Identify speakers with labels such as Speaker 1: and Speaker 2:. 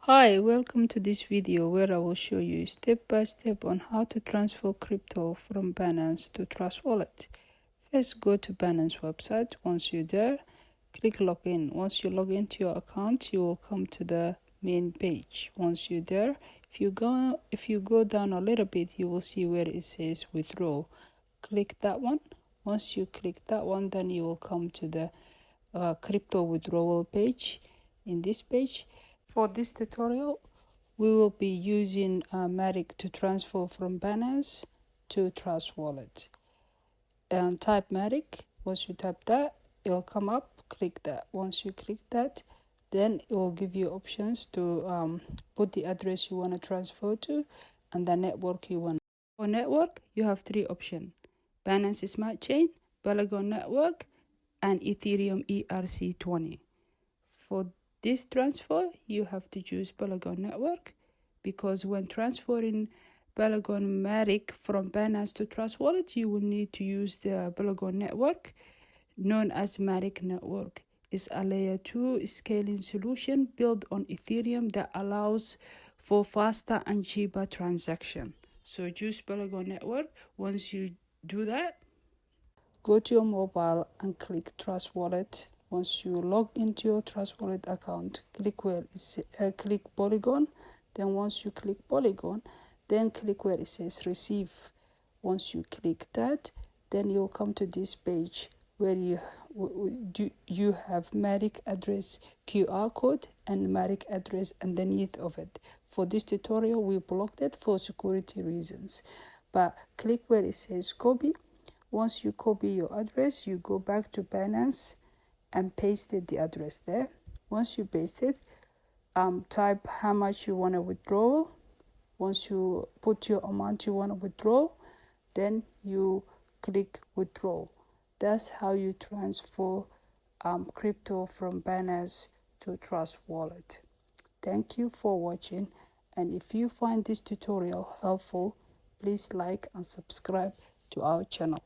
Speaker 1: Hi, welcome to this video where I will show you step by step on how to transfer crypto from Binance to Trust Wallet. First, go to Binance website. Once you're there, click login. Once you log into your account, you will come to the main page. Once you're there, if you go down a little bit, you will see where it says withdraw. Click that one. Once you click that one, then you will come to the crypto withdrawal page. In this page, for this tutorial, we will be using Matic to transfer from Binance to Trust Wallet. And type Matic. Once you type that, it will come up. Click that. Once you click that, then it will give you options to put the address you want to transfer to and the network you want. For network, you have three options: Binance Smart Chain, Polygon Network, and Ethereum ERC20. For this transfer, you have to choose Polygon Network because when transferring Polygon Matic from Binance to Trust Wallet, you will need to use the Polygon Network, known as Matic Network. It's a layer 2 scaling solution built on Ethereum that allows for faster and cheaper transaction. So choose Polygon Network. Once you do that, go to your mobile and click Trust Wallet. Once you log into your Trust Wallet account, click Polygon. Then once you click Polygon, then click where it says Receive. Once you click that, then you'll come to this page where you have Matic address QR code and Matic address underneath of it. For this tutorial, we blocked it for security reasons. But click where it says copy. Once you copy your address, you go back to Binance and paste the address there. Once you paste it, type how much you want to withdraw. Once you put your amount you want to withdraw, then you click withdraw. That's how you transfer crypto from Binance to Trust Wallet. Thank you for watching, and if you find this tutorial helpful, please like and subscribe to our channel.